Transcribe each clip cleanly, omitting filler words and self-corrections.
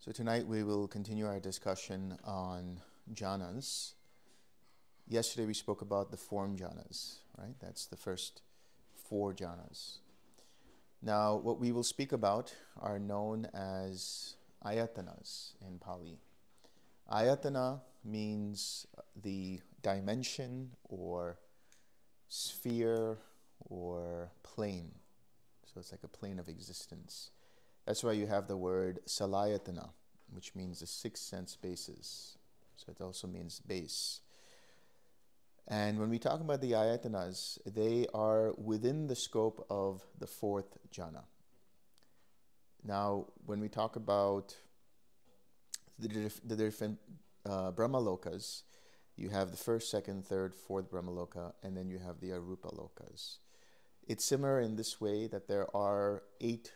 So tonight we will continue our discussion on jhanas. Yesterday we spoke about the form jhanas, right? That's the first 4 jhanas. Now what we will speak about are known as ayatanas in Pali. Ayatana means the dimension or sphere or plane. So it's like a plane of existence. That's why you have the word salayatana, which means the 6 sense bases. So it also means base. And when we talk about the ayatanas, they are within the scope of the 4th jhana. Now, when we talk about the different Brahmalokas, you have the 1st, 2nd, 3rd, 4th Brahmaloka, and then you have the Arupa Lokas. It's similar in this way that there are 8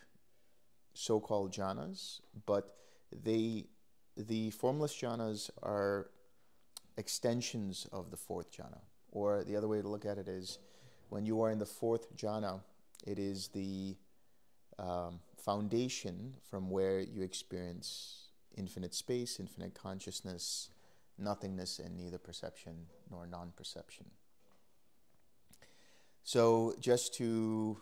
so-called jhanas, but the formless jhanas are extensions of the 4th jhana. Or the other way to look at it is, when you are in the 4th jhana, it is the foundation from where you experience infinite space, infinite consciousness, nothingness, and neither perception nor non-perception. So just to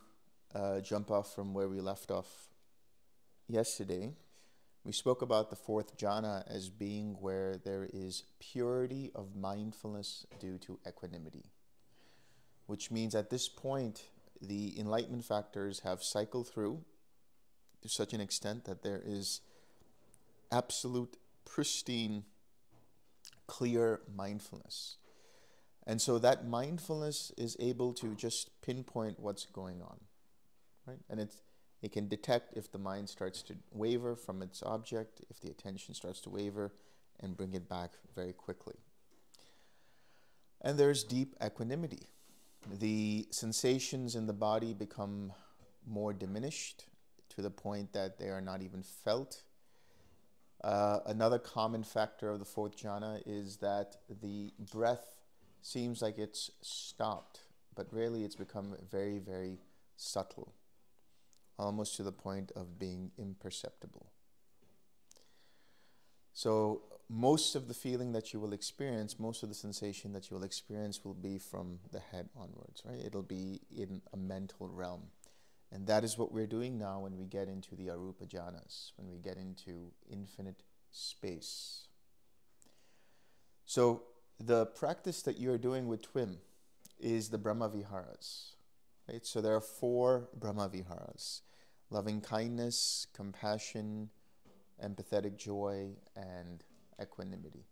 jump off from where we left off yesterday, we spoke about the 4th jhana as being where there is purity of mindfulness due to equanimity, which means at this point the enlightenment factors have cycled through to such an extent that there is absolute, pristine, clear mindfulness. And so that mindfulness is able to just pinpoint what's going on, right? And it can detect if the mind starts to waver from its object, if the attention starts to waver, and bring it back very quickly. And there's deep equanimity. The sensations in the body become more diminished to the point that they are not even felt. Another common factor of the 4th jhana is that the breath seems like it's stopped, but really it's become very, very subtle, almost to the point of being imperceptible. So most of the feeling that you will experience, most of the sensation that you will experience will be from the head onwards, right? It'll be in a mental realm. And that is what we're doing now when we get into the Arupa jhanas, when we get into infinite space. So the practice that you're doing with TWIM is the Brahma Viharas. Right? So there are 4 Brahma Viharas: loving kindness, compassion, empathetic joy, and equanimity.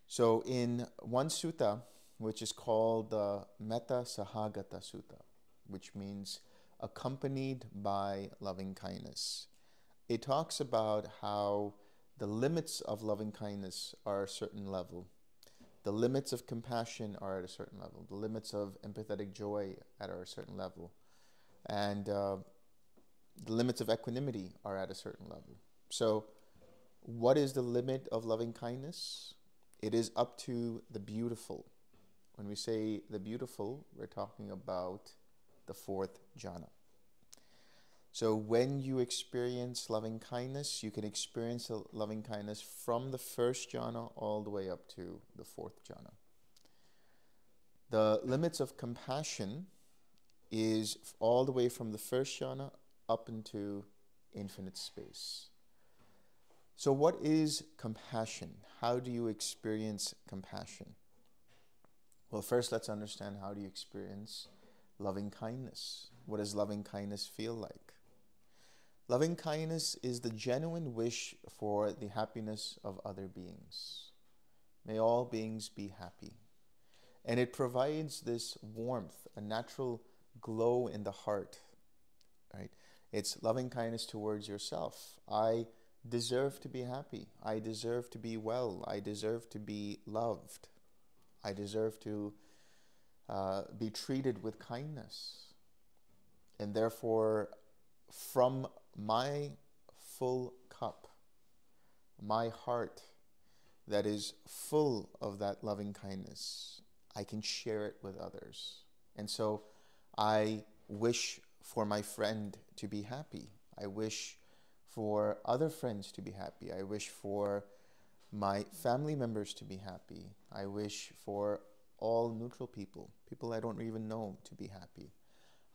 So in one sutta, which is called the Metta Sahagata Sutta, which means accompanied by loving kindness, it talks about how the limits of loving kindness are a certain level. The limits of compassion are at a certain level. The limits of empathetic joy are at a certain level. And the limits of equanimity are at a certain level. So what is the limit of loving kindness? It is up to the beautiful. When we say the beautiful, we're talking about the 4th jhana. So when you experience loving kindness, you can experience loving kindness from the 1st jhana all the way up to the 4th jhana. The limits of compassion is all the way from the 1st jhana up into infinite space. So what is compassion? How do you experience compassion? Well, first let's understand, how do you experience loving kindness? What does loving kindness feel like? Loving kindness is the genuine wish for the happiness of other beings. May all beings be happy. And it provides this warmth, a natural glow in the heart, right? It's loving kindness towards yourself. I deserve to be happy. I deserve to be well. I deserve to be loved. I deserve to be treated with kindness. And therefore, from my full cup, my heart that is full of that loving kindness, I can share it with others. And so I wish for my friend to be happy. I wish for other friends to be happy. I wish for my family members to be happy. I wish for all neutral people, people I don't even know, to be happy.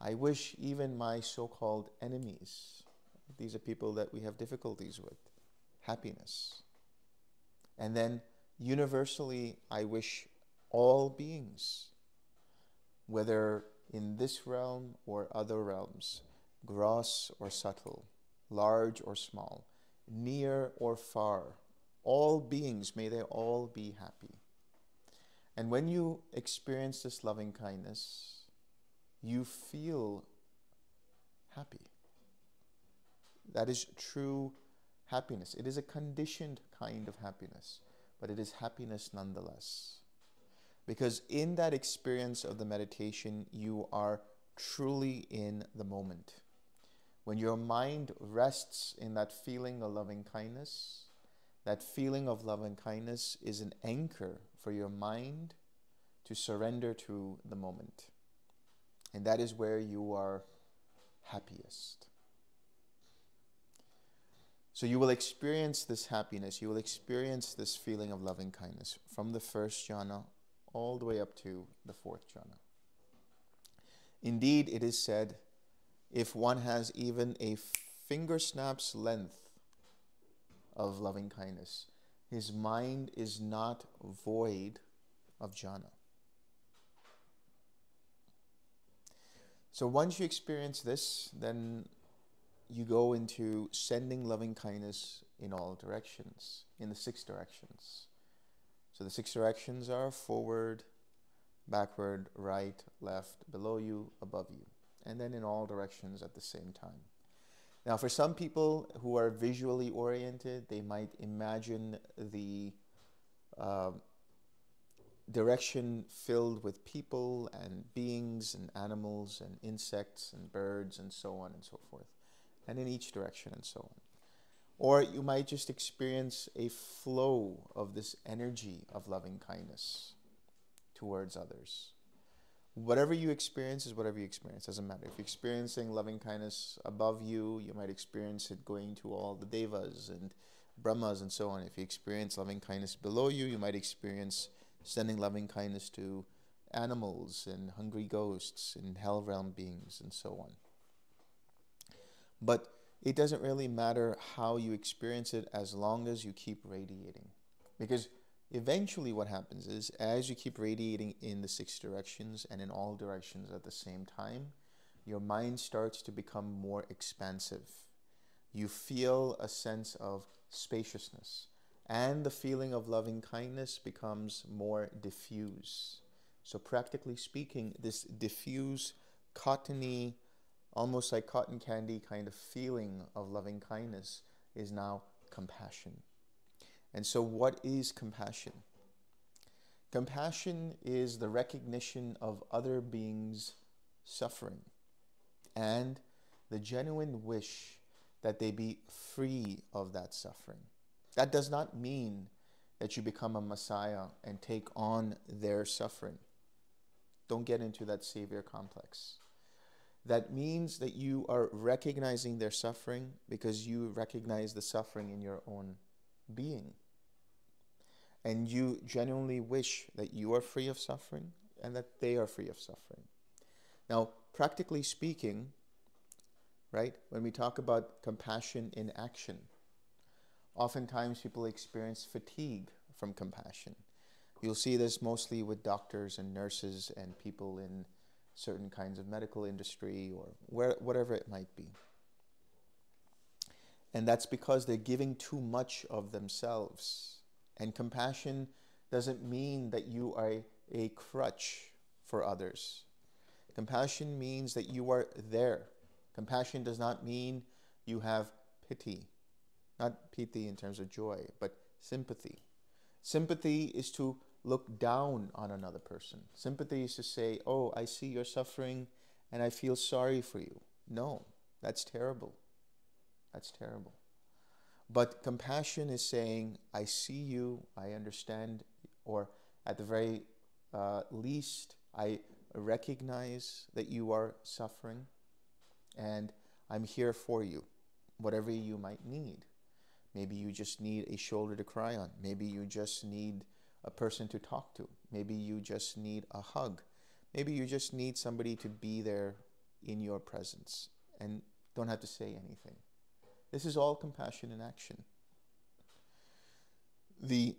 I wish even my so-called enemies, these are people that we have difficulties with, happiness. And then universally, I wish all beings, whether in this realm or other realms, gross or subtle, large or small, near or far, all beings, may they all be happy. And when you experience this loving kindness, you feel happy. That is true happiness. It is a conditioned kind of happiness, but it is happiness nonetheless. Because in that experience of the meditation, you are truly in the moment. When your mind rests in that feeling of loving kindness, that feeling of loving kindness is an anchor for your mind to surrender to the moment. And that is where you are happiest. So you will experience this happiness, you will experience this feeling of loving kindness from the first jhana all the way up to the fourth jhana. Indeed, it is said, if one has even a finger snap's length of loving kindness, his mind is not void of jhana. So once you experience this, then you go into sending loving kindness in all directions, in the 6 directions. So the 6 directions are forward, backward, right, left, below you, above you, and then in all directions at the same time. Now, for some people who are visually oriented, they might imagine the direction filled with people and beings and animals and insects and birds and so on and so forth, and in each direction and so on. Or you might just experience a flow of this energy of loving kindness towards others. Whatever you experience is whatever you experience. Doesn't matter. If you're experiencing loving kindness above you, you might experience it going to all the devas and brahmas and so on. If you experience loving kindness below you, you might experience sending loving kindness to animals and hungry ghosts and hell realm beings and so on. But it doesn't really matter how you experience it as long as you keep radiating. Because eventually what happens is, as you keep radiating in the 6 directions and in all directions at the same time, your mind starts to become more expansive. You feel a sense of spaciousness, and the feeling of loving kindness becomes more diffuse. So practically speaking, this diffuse, cottony, almost like cotton candy kind of feeling of loving kindness is now compassion. And so what is compassion? Compassion is the recognition of other beings' suffering and the genuine wish that they be free of that suffering. That does not mean that you become a messiah and take on their suffering. Don't get into that savior complex. That means that you are recognizing their suffering because you recognize the suffering in your own being. And you genuinely wish that you are free of suffering and that they are free of suffering. Now, practically speaking, right, when we talk about compassion in action, oftentimes people experience fatigue from compassion. You'll see this mostly with doctors and nurses and people in certain kinds of medical industry or whatever it might be. And that's because they're giving too much of themselves. And compassion doesn't mean that you are a crutch for others. Compassion means that you are there. Compassion does not mean you have pity. Not pity in terms of joy, but sympathy. Sympathy is to look down on another person. Sympathy is to say, oh, I see you're suffering and I feel sorry for you. No, that's terrible. That's terrible. But compassion is saying, I see you, I understand, or at the very least, I recognize that you are suffering and I'm here for you. whatever you might need. Maybe you just need a shoulder to cry on. Maybe you just need a person to talk to. Maybe you just need a hug. Maybe you just need somebody to be there in your presence and don't have to say anything. This is all compassion in action. The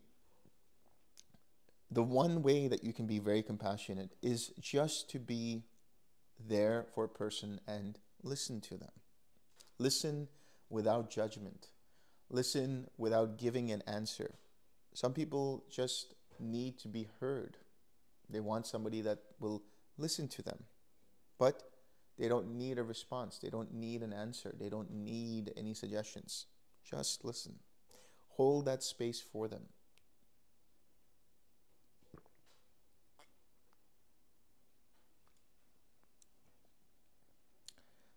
one way that you can be very compassionate is just to be there for a person and listen to them. Listen without judgment. Listen without giving an answer. Some people just need to be heard. They want somebody that will listen to them. But they don't need a response. They don't need an answer. They don't need any suggestions. Just listen. Hold that space for them.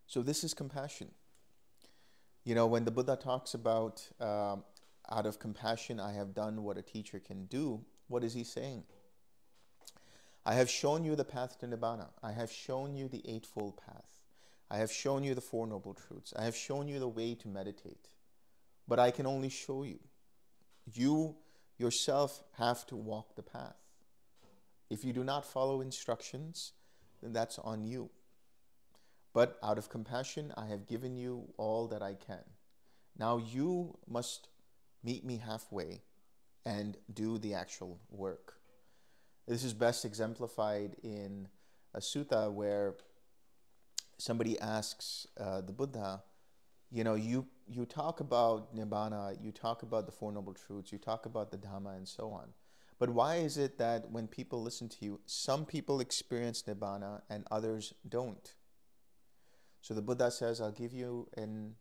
So this is compassion. You know, when the Buddha talks about out of compassion I have done what a teacher can do, what is he saying? I have shown you the path to Nibbana. I have shown you the Eightfold Path. I have shown you the Four Noble Truths. I have shown you the way to meditate. But I can only show you. You yourself have to walk the path. If you do not follow instructions, then that's on you. But out of compassion, I have given you all that I can. Now you must meet me halfway and do the actual work. This is best exemplified in a sutta where somebody asks the Buddha, you know, you talk about Nibbana, you talk about the Four Noble Truths, you talk about the Dhamma and so on. But why is it that when people listen to you, some people experience Nibbana and others don't? So the Buddha says, I'll give you an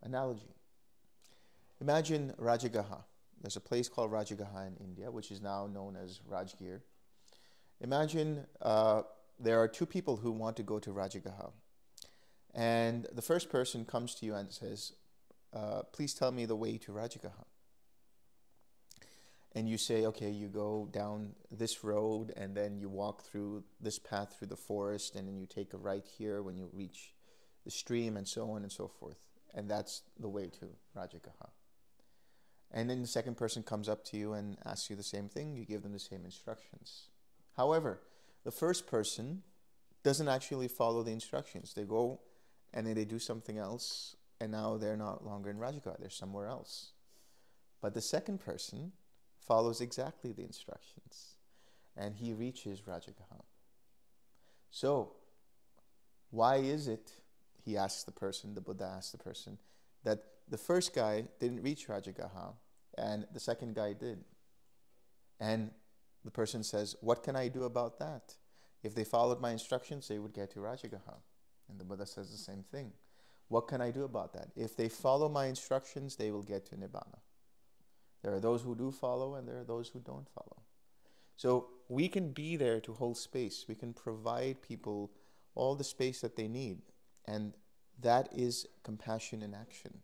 analogy. Imagine Rajagaha. There's a place called Rajagaha in India, which is now known as Rajgir. Imagine there are two people who want to go to Rajagaha. And the first person comes to you and says, please tell me the way to Rajagaha. And you say, okay, you go down this road and then you walk through this path through the forest and then you take a right here when you reach the stream and so on and so forth. And that's the way to Rajagaha. And then the second person comes up to you and asks you the same thing. You give them the same instructions. However, the first person doesn't actually follow the instructions. They go and then they do something else and now they're not longer in Rajagaha. They're somewhere else. But the second person follows exactly the instructions and he reaches Rajagaha. So, why is it, he asks the person, the Buddha asks the person, that the first guy didn't reach Rajagaha and the second guy did? And the person says, what can I do about that? If they followed my instructions, they would get to Rajagaha. And the Buddha says the same thing. What can I do about that? If they follow my instructions, they will get to Nibbana. There are those who do follow and there are those who don't follow. So we can be there to hold space. We can provide people all the space that they need. And that is compassion in action.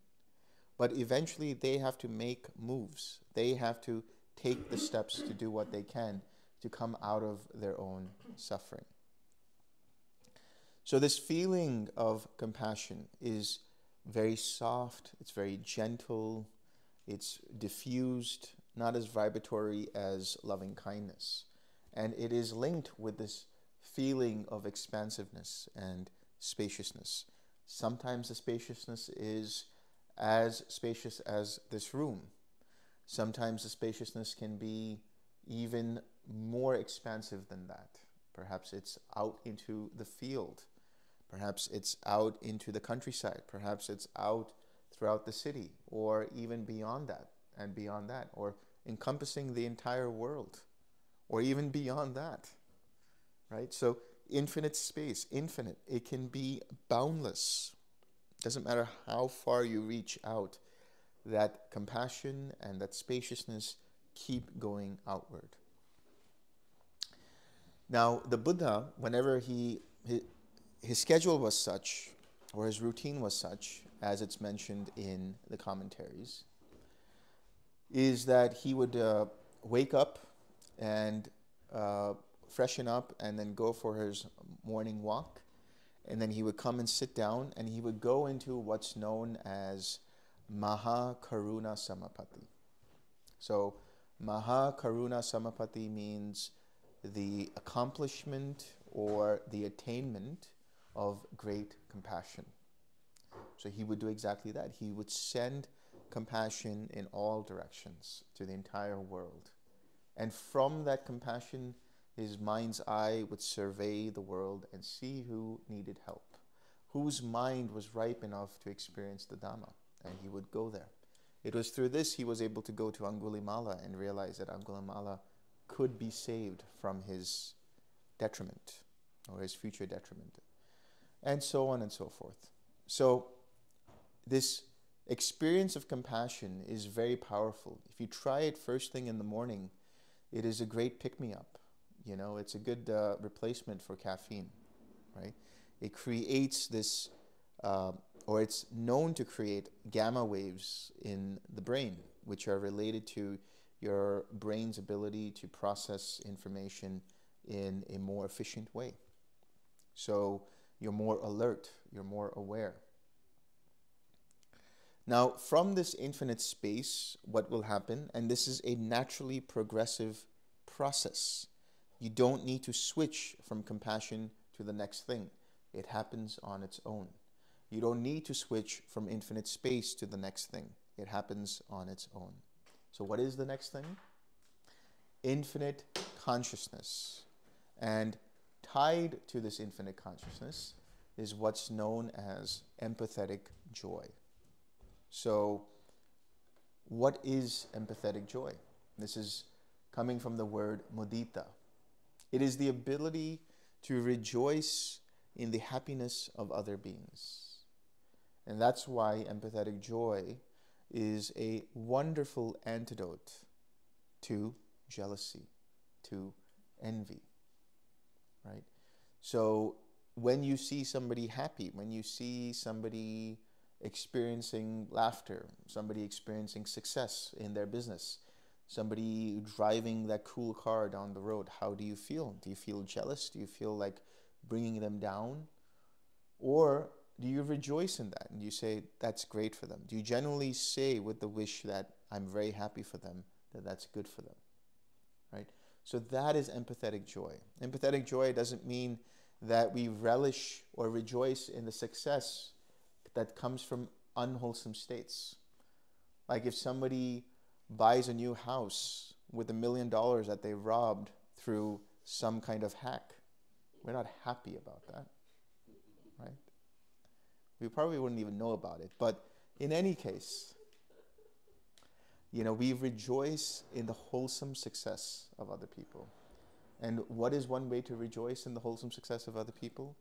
But eventually they have to make moves. They have to take the steps to do what they can to come out of their own suffering. So this feeling of compassion is very soft, it's very gentle, it's diffused, not as vibratory as loving kindness. And it is linked with this feeling of expansiveness and spaciousness. Sometimes the spaciousness is as spacious as this room. Sometimes the spaciousness can be even more expansive than that. Perhaps it's out into the field. Perhaps it's out into the countryside. Perhaps it's out throughout the city, or even beyond that, and beyond that, or encompassing the entire world, or even beyond that, right? So infinite space, infinite. It can be boundless. Doesn't matter how far you reach out, that compassion and that spaciousness keep going outward. Now, the Buddha, whenever his schedule was such, or his routine was such, as it's mentioned in the commentaries, is that he would wake up and freshen up and then go for his morning walk. and then he would come and sit down, and he would go into what's known as Maha Karuna Samapatti. So Maha Karuna Samapatti means the accomplishment or the attainment of great compassion. So he would do exactly that. He would send compassion in all directions to the entire world. And from that compassion, his mind's eye would survey the world and see who needed help, whose mind was ripe enough to experience the Dhamma, and he would go there. It was through this he was able to go to Angulimala and realize that Angulimala could be saved from his detriment or his future detriment, and so on and so forth. So this experience of compassion is very powerful. If you try it first thing in the morning, it is a great pick-me-up. You know, it's a good replacement for caffeine, right? It creates this, or it's known to create gamma waves in the brain, which are related to your brain's ability to process information in a more efficient way. So you're more alert, you're more aware. Now, from this infinite space, what will happen, and this is a naturally progressive process. You don't need to switch from compassion to the next thing. It happens on its own. You don't need to switch from infinite space to the next thing. It happens on its own. So what is the next thing? Infinite consciousness. And tied to this infinite consciousness is what's known as empathetic joy. So what is empathetic joy? This is coming from the word mudita. It is the ability to rejoice in the happiness of other beings. And that's why empathetic joy is a wonderful antidote to jealousy, to envy, right? So when you see somebody happy, when you see somebody experiencing laughter, somebody experiencing success in their business, somebody driving that cool car down the road, how do you feel? Do you feel jealous? Do you feel like bringing them down? Or do you rejoice in that and you say, that's great for them? Do you genuinely say with the wish that I'm very happy for them, that that's good for them, right? So that is empathetic joy. Empathetic joy doesn't mean that we relish or rejoice in the success that comes from unwholesome states. Like if somebody buys a new house with $1 million that they robbed through some kind of hack, we're not happy about that, right? We probably wouldn't even know about it. But in any case, you know, we rejoice in the wholesome success of other people. And what is one way to rejoice in the wholesome success of other people?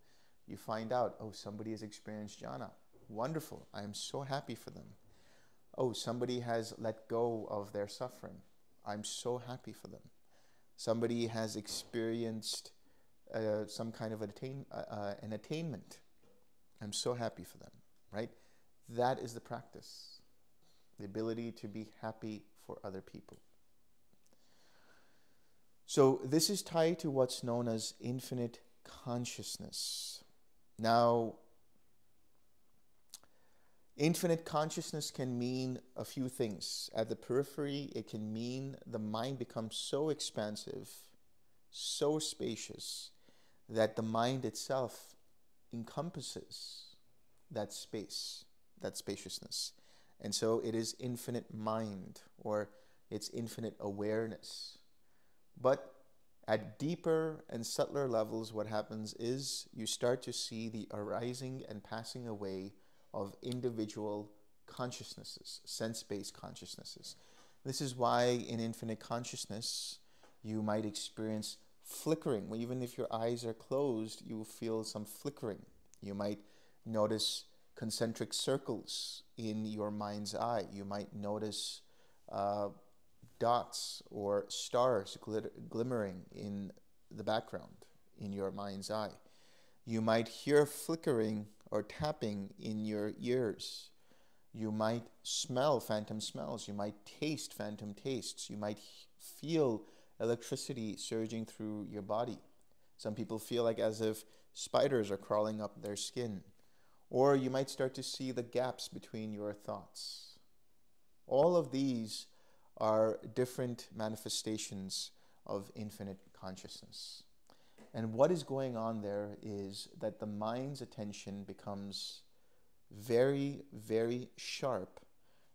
You find out, oh, somebody has experienced jhana. Wonderful. I am so happy for them. Oh, somebody has let go of their suffering. I'm so happy for them. Somebody has experienced some kind of an attainment. I'm so happy for them, right? That is the practice. The ability to be happy for other people. So this is tied to what's known as infinite consciousness. Now, infinite consciousness can mean a few things. At the periphery, it can mean the mind becomes so expansive, so spacious, that the mind itself encompasses that space, that spaciousness. And so it is infinite mind, or it's infinite awareness. But at deeper and subtler levels, what happens is you start to see the arising and passing away of individual consciousnesses, sense-based consciousnesses. This is why in infinite consciousness, you might experience flickering. Even if your eyes are closed, you will feel some flickering. You might notice concentric circles in your mind's eye. You might notice dots or stars glimmering in the background in your mind's eye. You might hear flickering or tapping in your ears. You might smell phantom smells. You might taste phantom tastes. You might feel electricity surging through your body. Some people feel like as if spiders are crawling up their skin. Or you might start to see the gaps between your thoughts. All of these are different manifestations of infinite consciousness. And what is going on there is that the mind's attention becomes very, very sharp,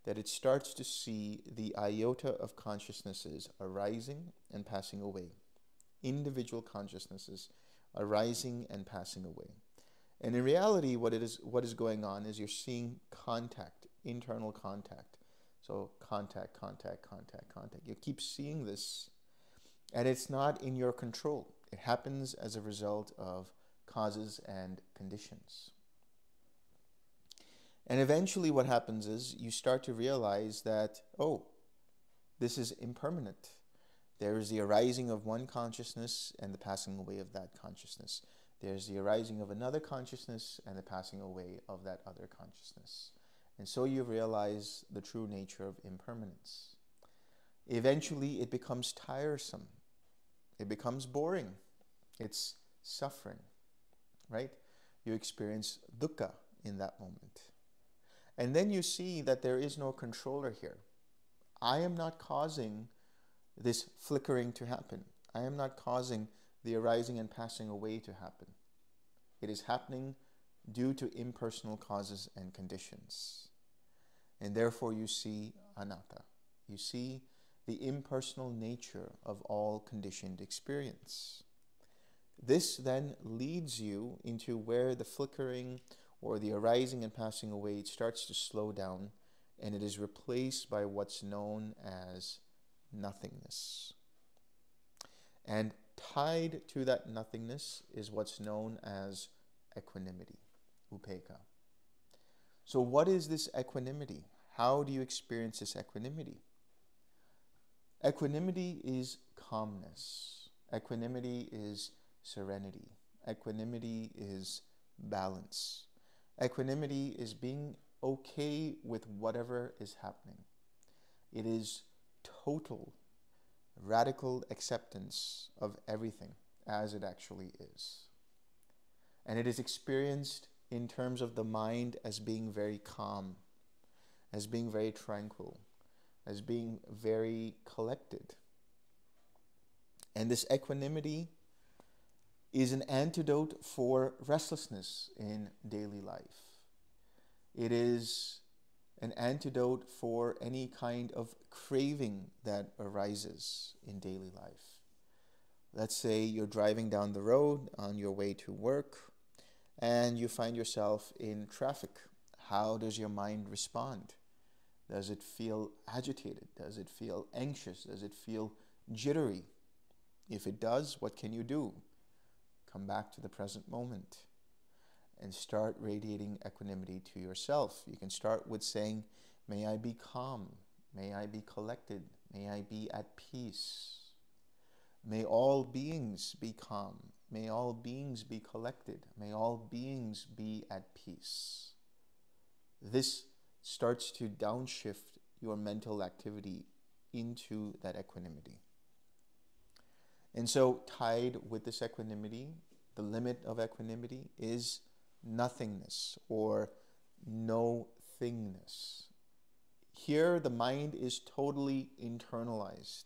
that it starts to see the iota of consciousnesses arising and passing away. Individual consciousnesses arising and passing away. And in reality, what is going on is you're seeing contact, internal contact. So contact. You keep seeing this, and it's not in your control. It happens as a result of causes and conditions. And eventually what happens is you start to realize that, oh, this is impermanent. There is the arising of one consciousness and the passing away of that consciousness. There's the arising of another consciousness and the passing away of that other consciousness. And so you realize the true nature of impermanence. Eventually it becomes tiresome. It becomes boring. It's suffering, right? You experience dukkha in that moment. And then you see that there is no controller here. I am not causing this flickering to happen. I am not causing the arising and passing away to happen. It is happening due to impersonal causes and conditions. And therefore you see anatta. You see the impersonal nature of all conditioned experience. This then leads you into where the flickering or the arising and passing away starts to slow down, and it is replaced by what's known as nothingness. And tied to that nothingness is what's known as equanimity, upekkha. So what is this equanimity? How do you experience this equanimity? Equanimity is calmness. Equanimity is serenity. Equanimity is balance. Equanimity is being okay with whatever is happening. It is total, radical acceptance of everything as it actually is. And it is experienced in terms of the mind as being very calm, as being very tranquil, as being very collected. And this equanimity is an antidote for restlessness in daily life. It is an antidote for any kind of craving that arises in daily life. Let's say you're driving down the road on your way to work and you find yourself in traffic. How does your mind respond? Does it feel agitated? Does it feel anxious? Does it feel jittery? If it does, what can you do? Come back to the present moment and start radiating equanimity to yourself. You can start with saying, may I be calm, may I be collected, may I be at peace. May all beings be calm, may all beings be collected, may all beings be at peace. This starts to downshift your mental activity into that equanimity. And so tied with this equanimity, the limit of equanimity is nothingness or no thingness. Here the mind is totally internalized.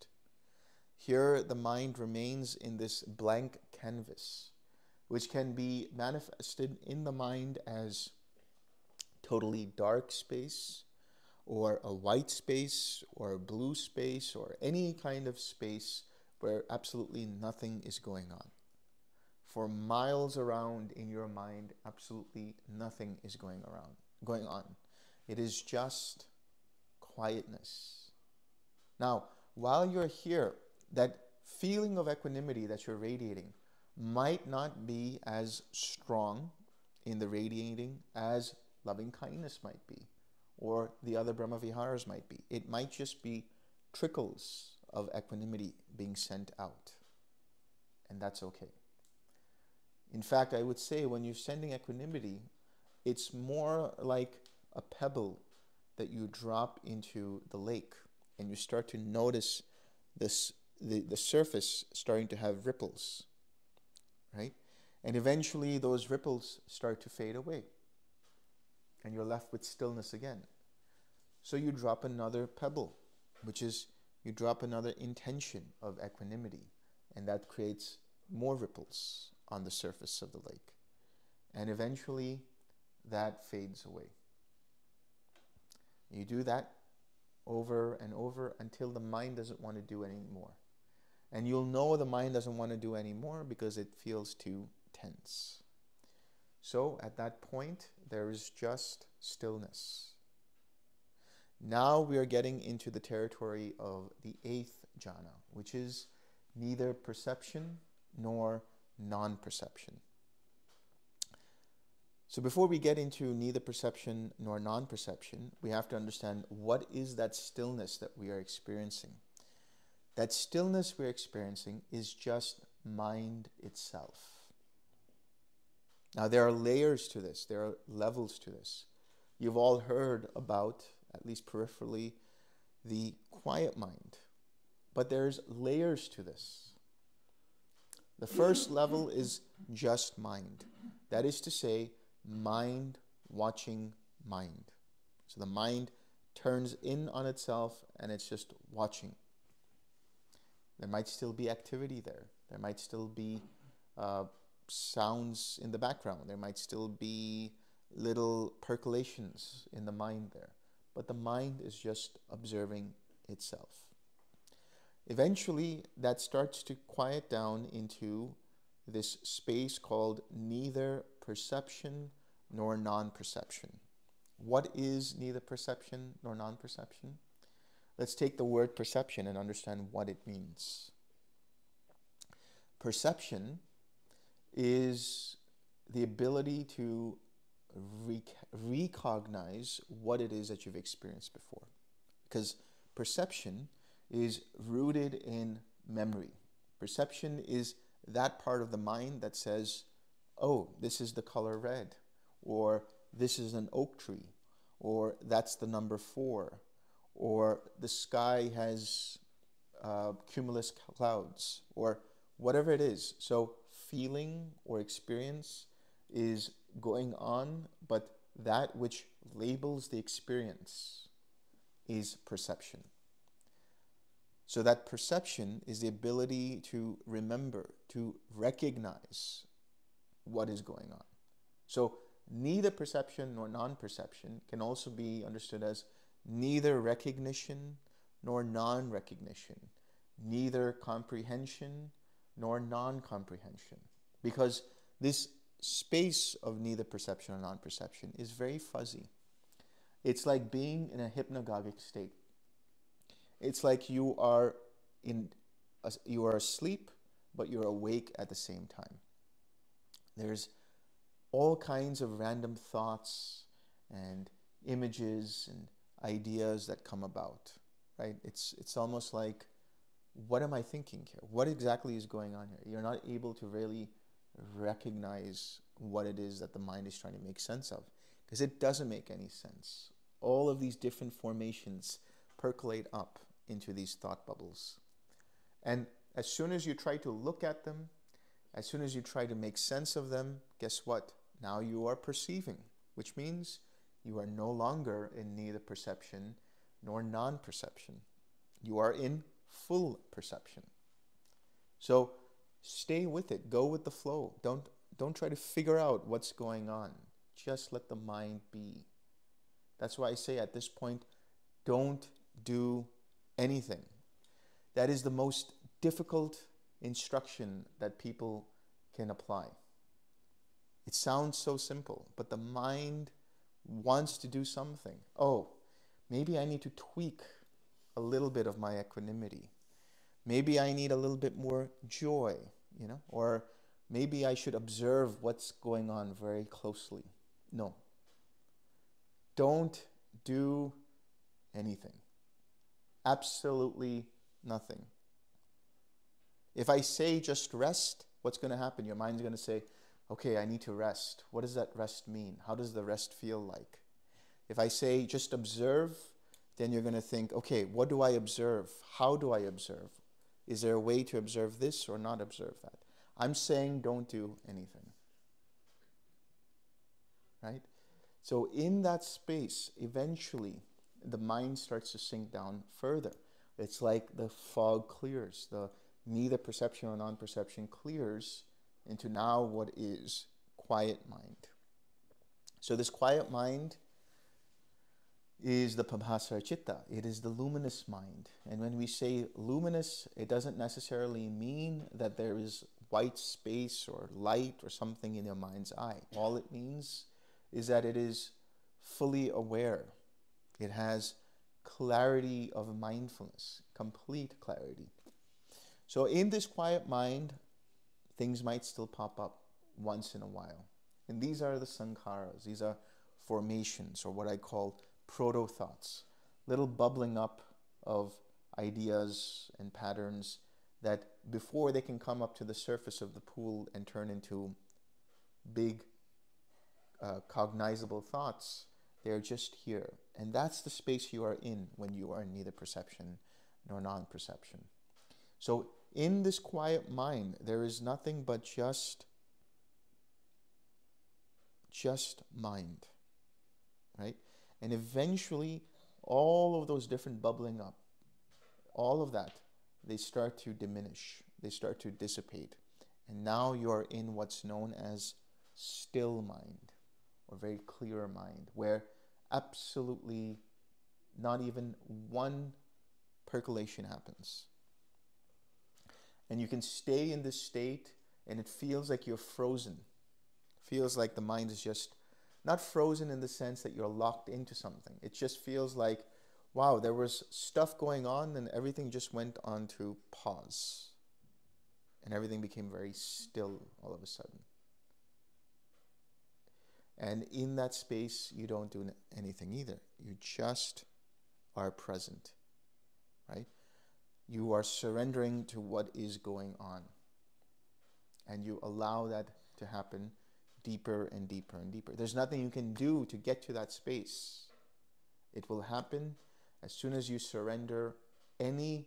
Here the mind remains in this blank canvas, which can be manifested in the mind as totally dark space, or a white space, or a blue space, or any kind of space where absolutely nothing is going on. For miles around in your mind, absolutely nothing is going on. It is just quietness. Now, while you're here, that feeling of equanimity that you're radiating might not be as strong in the radiating as loving kindness might be, or the other Brahma Viharas might be. It might just be trickles of equanimity being sent out, and that's okay. In fact, I would say when you're sending equanimity, it's more like a pebble that you drop into the lake, and you start to notice the surface starting to have ripples, right? And eventually those ripples start to fade away. And you're left with stillness again. So you drop another pebble, which is you drop another intention of equanimity. And that creates more ripples on the surface of the lake. And eventually that fades away. You do that over and over until the mind doesn't want to do anymore. And you'll know the mind doesn't want to do anymore because it feels too tense. So at that point, there is just stillness. Now we are getting into the territory of the 8th jhana, which is neither perception nor non-perception. So before we get into neither perception nor non-perception, we have to understand what is that stillness that we are experiencing. That stillness we're experiencing is just mind itself. Now there are layers to this, there are levels to this. You've all heard about, at least peripherally, the quiet mind. But there's layers to this. The first level is just mind. That is to say, mind watching mind. So the mind turns in on itself and it's just watching. There might still be activity there. There might still be sounds in the background. There might still be little percolations in the mind there. But the mind is just observing itself. Eventually, that starts to quiet down into this space called neither perception nor non-perception. What is neither perception nor non-perception? Let's take the word perception and understand what it means. Perception is the ability to recognize what it is that you've experienced before. Because perception is rooted in memory. Perception is that part of the mind that says, oh, this is the color red, or this is an oak tree, or that's the number 4, or the sky has cumulus clouds, or whatever it is. So feeling or experience is going on, but that which labels the experience is perception. So that perception is the ability to remember, to recognize what is going on. So neither perception nor non-perception can also be understood as neither recognition nor non-recognition, neither comprehension nor non-comprehension. Because this space of neither perception or non-perception is very fuzzy. It's like being in a hypnagogic state. It's like you are asleep, but you're awake at the same time. There's all kinds of random thoughts and images and ideas that come about, right? It's almost like, what am I thinking here? What exactly is going on here? You're not able to really recognize what it is that the mind is trying to make sense of, because it doesn't make any sense. All of these different formations percolate up into these thought bubbles. And as soon as you try to look at them, as soon as you try to make sense of them, guess what? Now you are perceiving, which means you are no longer in neither perception nor non-perception. You are in full perception. So stay with it. Go with the flow. Don't try to figure out what's going on. Just let the mind be. That's why I say at this point, don't do anything. That is the most difficult instruction that people can apply. It sounds so simple, but the mind wants to do something. Oh, maybe I need to tweak a little bit of my equanimity. Maybe I need a little bit more joy, or maybe I should observe what's going on very closely. No. Don't do anything. Absolutely nothing. If I say just rest, what's going to happen? Your mind's going to say, okay, I need to rest. What does that rest mean? How does the rest feel like? If I say just observe, then you're going to think, okay, what do I observe? How do I observe? Is there a way to observe this or not observe that? I'm saying don't do anything. right? So in that space, eventually, the mind starts to sink down further. It's like the fog clears, the neither perception or non-perception clears into now what is quiet mind. So this quiet mind is the pabhasara chitta. It is the luminous mind. And when we say luminous, it doesn't necessarily mean that there is white space or light or something in your mind's eye. All it means is that it is fully aware. It has clarity of mindfulness, complete clarity. So in this quiet mind, things might still pop up once in a while. And these are the sankharas. These are formations, or what I call proto-thoughts, little bubbling up of ideas and patterns that before they can come up to the surface of the pool and turn into big cognizable thoughts, they're just here. And that's the space you are in when you are in neither perception nor non-perception. So in this quiet mind, there is nothing but just mind, right? And eventually, all of those different bubbling up, all of that, they start to diminish. They start to dissipate. And now you are in what's known as still mind, or very clear mind, where absolutely not even one percolation happens. And you can stay in this state, and it feels like you're frozen. Feels like the mind is just not frozen in the sense that you're locked into something. It just feels like, wow, there was stuff going on and everything just went on to pause. And everything became very still all of a sudden. And in that space, you don't do anything either. You just are present, right? You are surrendering to what is going on. And you allow that to happen deeper and deeper and deeper. There's nothing you can do to get to that space. It will happen as soon as you surrender any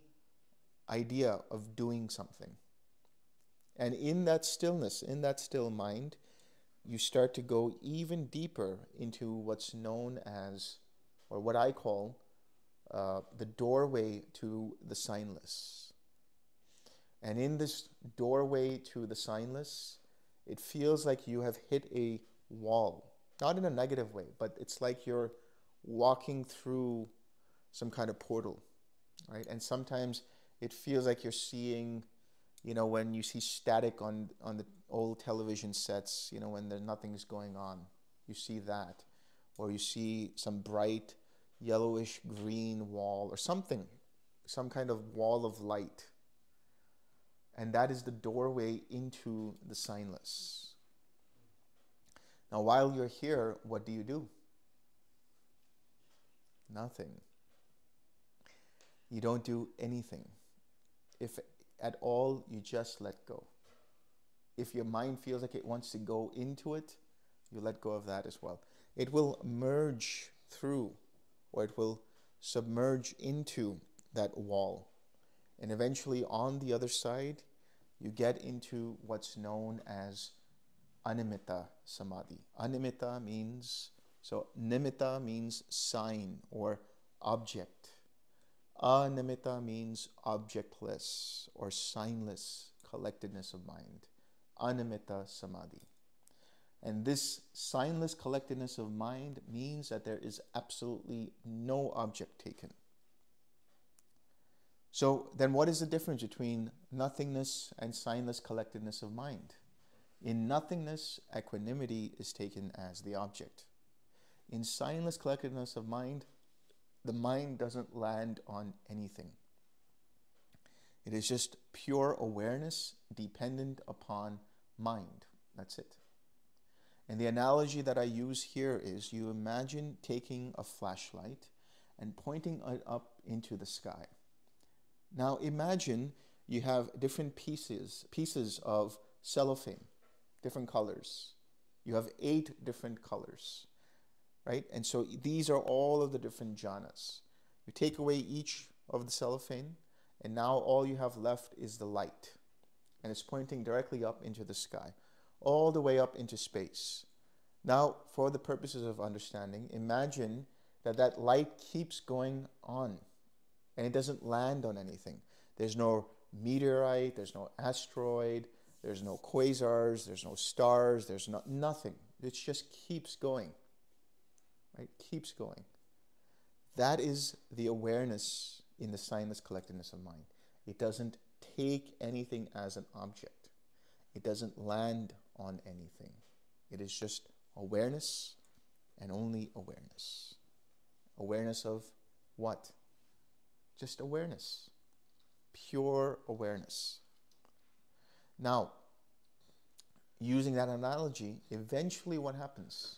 idea of doing something. And in that stillness, in that still mind, you start to go even deeper into what's known as, or what I call, the doorway to the signless. And in this doorway to the signless, it feels like you have hit a wall. Not in a negative way, but it's like you're walking through some kind of portal, right? And sometimes it feels like you're seeing, when you see static on the old television sets, when nothing's going on, you see that. Or you see some bright yellowish green wall or something, some kind of wall of light. And that is the doorway into the signless. Now, while you're here, what do? Nothing. You don't do anything. If at all, you just let go. If your mind feels like it wants to go into it, you let go of that as well. It will merge through, or it will submerge into that wall. And eventually, on the other side, you get into what's known as animitta samadhi. Animitta means, nimitta means sign or object. Animitta means objectless or signless collectedness of mind. Animitta samadhi. And this signless collectedness of mind means that there is absolutely no object taken. So then what is the difference between nothingness and signless collectedness of mind? In nothingness, equanimity is taken as the object. In signless collectedness of mind, the mind doesn't land on anything. It is just pure awareness dependent upon mind. That's it. And the analogy that I use here is you imagine taking a flashlight and pointing it up into the sky. Now imagine you have different pieces of cellophane, different colors. You have 8 different colors, right? And so these are all of the different jhanas. You take away each of the cellophane, and now all you have left is the light. And it's pointing directly up into the sky, all the way up into space. Now, for the purposes of understanding, imagine that that light keeps going on and it doesn't land on anything. There's no meteorite, there's no asteroid, there's no quasars, there's no stars, there's nothing. It just keeps going, right? Keeps going. That is the awareness in the signless collectedness of mind. It doesn't take anything as an object. It doesn't land on anything. It is just awareness and only awareness. Awareness of what? Just awareness. Pure awareness. Now, using that analogy, eventually what happens?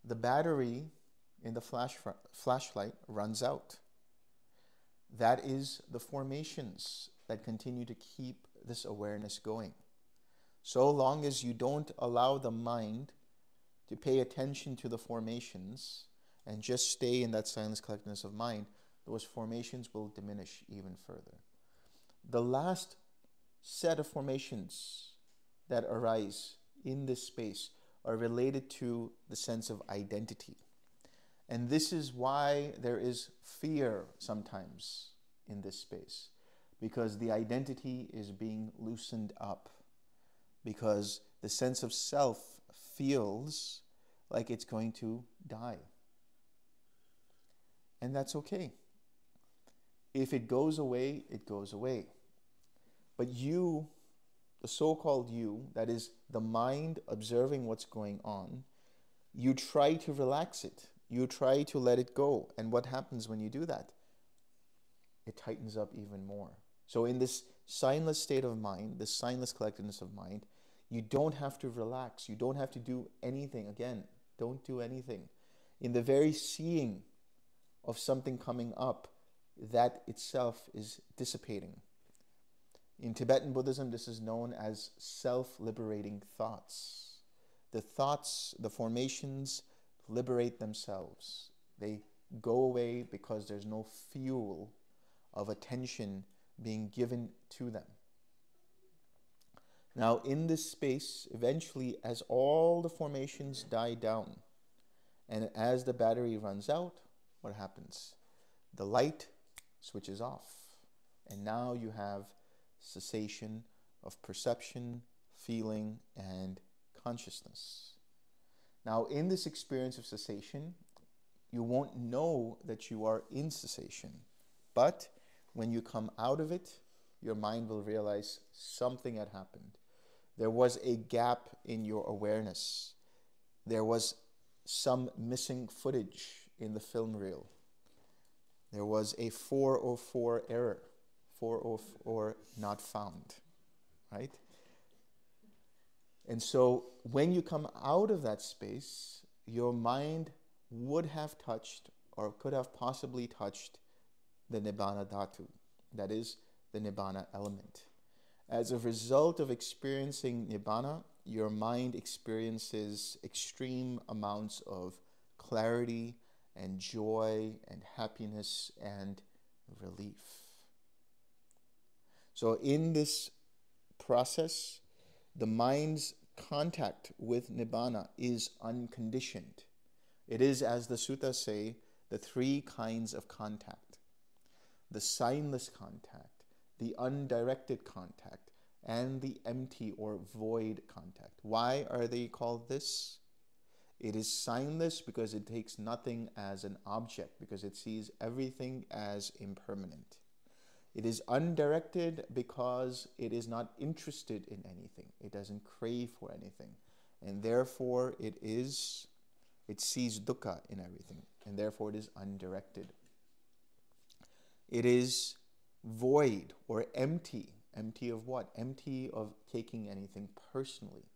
The battery in the flashlight runs out. That is the formations that continue to keep this awareness going. So long as you don't allow the mind to pay attention to the formations and just stay in that silence collectedness of mind, those formations will diminish even further. The last set of formations that arise in this space are related to the sense of identity. And this is why there is fear sometimes in this space, because the identity is being loosened up, because the sense of self feels like it's going to die. And that's okay. If it goes away, it goes away. But you, the so-called you, that is the mind observing what's going on, you try to relax it. You try to let it go. And what happens when you do that? It tightens up even more. So in this signless state of mind, this signless collectedness of mind, you don't have to relax. You don't have to do anything. Again, don't do anything. In the very seeing of something coming up, that itself is dissipating. In Tibetan Buddhism, this is known as self-liberating thoughts. The thoughts, the formations, liberate themselves. They go away because there's no fuel of attention being given to them. Now, in this space, eventually, as all the formations die down, and as the battery runs out, what happens? The light switches off, and now you have cessation of perception, feeling, and consciousness. Now, in this experience of cessation, you won't know that you are in cessation, but when you come out of it, your mind will realize something had happened. There was a gap in your awareness. There was some missing footage in the film reel. There was a 404 error, 404 not found, right? And so when you come out of that space, your mind would have touched or could have possibly touched the Nibbana Dhatu, that is, the Nibbana element. As a result of experiencing Nibbana, your mind experiences extreme amounts of clarity and joy and happiness and relief. So in this process, the mind's contact with Nibbana is unconditioned. It is, as the suttas say, the three kinds of contact: the signless contact, the undirected contact, and the empty or void contact. Why are they called this? It is signless because it takes nothing as an object, because it sees everything as impermanent. It is undirected because it is not interested in anything. It doesn't crave for anything. And therefore it sees dukkha in everything. And therefore it is undirected. It is void or empty. Empty of what? Empty of taking anything personally,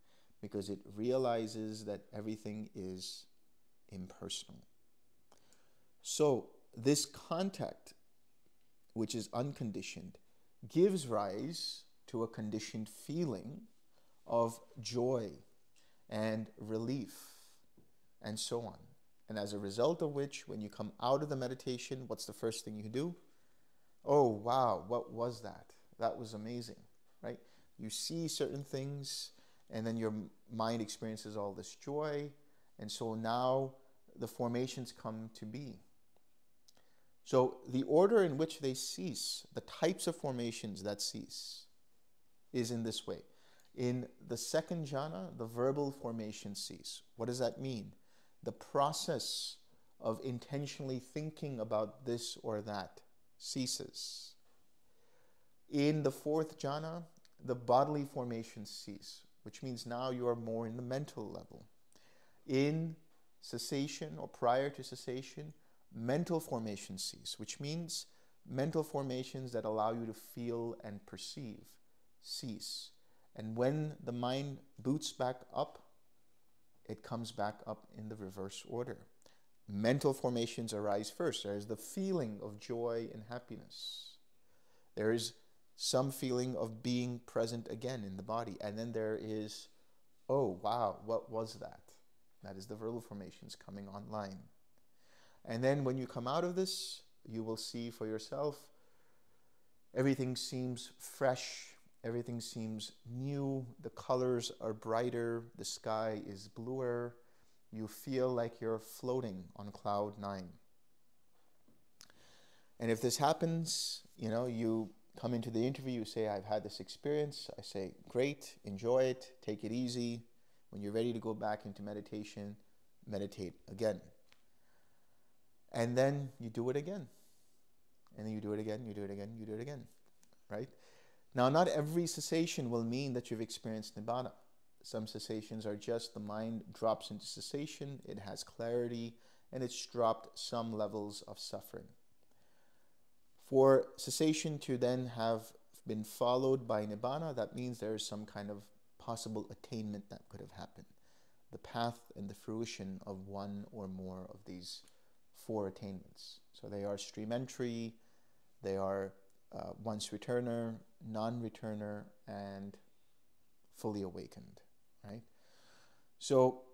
because it realizes that everything is impersonal. So this contact, which is unconditioned, gives rise to a conditioned feeling of joy and relief and so on. And as a result of which, when you come out of the meditation, what's the first thing you do? Oh, wow, what was that? That was amazing, right? You see certain things and then your mind experiences all this joy, and so now the formations come to be. So the order in which they cease, the types of formations that cease, is in this way. In the second jhana, the verbal formations cease. What does that mean? The process of intentionally thinking about this or that ceases. In the fourth jhana, the bodily formations cease, which means now you are more in the mental level. In cessation or prior to cessation, mental formations cease, which means mental formations that allow you to feel and perceive cease. And when the mind boots back up, it comes back up in the reverse order. Mental formations arise first. There is the feeling of joy and happiness. There is some feeling of being present again in the body. And then there is, oh, wow, what was that? That is the verbal formations coming online. And then when you come out of this, you will see for yourself, everything seems fresh, everything seems new, the colors are brighter, the sky is bluer, you feel like you're floating on cloud 9. And if this happens, you come into the interview, you say, I've had this experience. I say, great, enjoy it, take it easy. When you're ready to go back into meditation, meditate again. And then you do it again. And then you do it again, you do it again, you do it again, right? Now, not every cessation will mean that you've experienced Nibbana. Some cessations are just the mind drops into cessation, it has clarity, and it's dropped some levels of suffering. For cessation to then have been followed by Nibbana, that means there is some kind of possible attainment that could have happened. The path and the fruition of one or more of these 4 attainments. So they are stream entry, they are once returner, non-returner, and fully awakened, right? So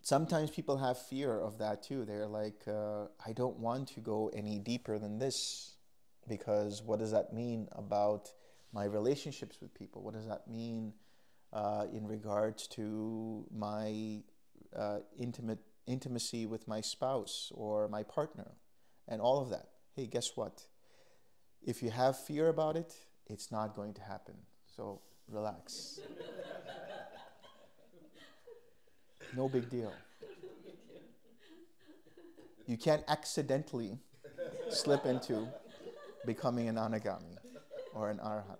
sometimes people have fear of that too. They're like, I don't want to go any deeper than this, because what does that mean about my relationships with people? What does that mean in regards to my intimacy with my spouse or my partner and all of that? Hey, guess what? If you have fear about it, it's not going to happen. So relax. No big deal. You can't accidentally slip into becoming an anagami or an arhat.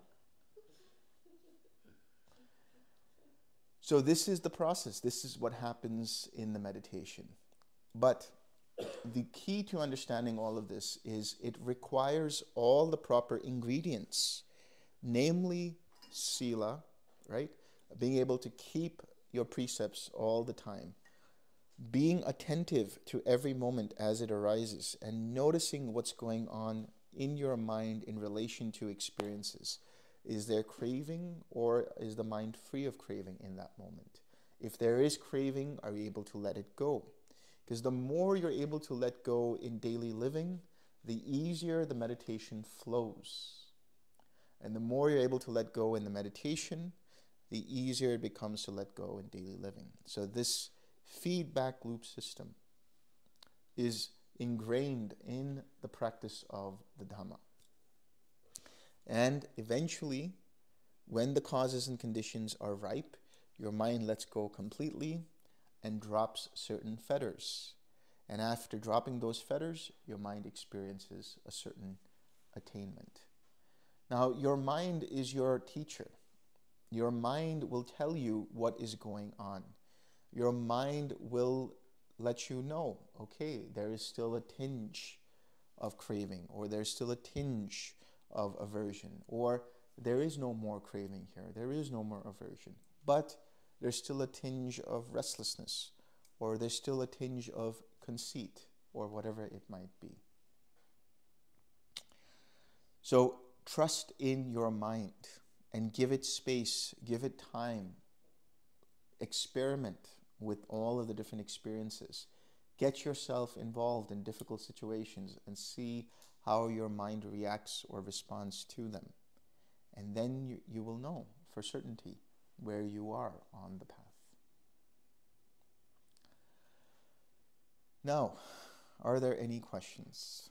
So this is the process. This is what happens in the meditation. But the key to understanding all of this is it requires all the proper ingredients, namely sila, right? Being able to keep your precepts all the time, being attentive to every moment as it arises, and noticing what's going on in your mind in relation to experiences. Is there craving, or is the mind free of craving in that moment? If there is craving, are you able to let it go? Because the more you're able to let go in daily living, the easier the meditation flows. And the more you're able to let go in the meditation, the easier it becomes to let go in daily living. So this feedback loop system is ingrained in the practice of the Dhamma. And eventually, when the causes and conditions are ripe, your mind lets go completely and drops certain fetters. And after dropping those fetters, your mind experiences a certain attainment. Now, your mind is your teacher. Your mind will tell you what is going on. Your mind will let you know, okay, there is still a tinge of craving, or there's still a tinge of aversion, or there is no more craving here, there is no more aversion, but there's still a tinge of restlessness, or there's still a tinge of conceit, or whatever it might be. So trust in your mind and give it space, give it time. Experiment with all of the different experiences. Get yourself involved in difficult situations and see how your mind reacts or responds to them. And then you will know for certainty where you are on the path. Now, are there any questions?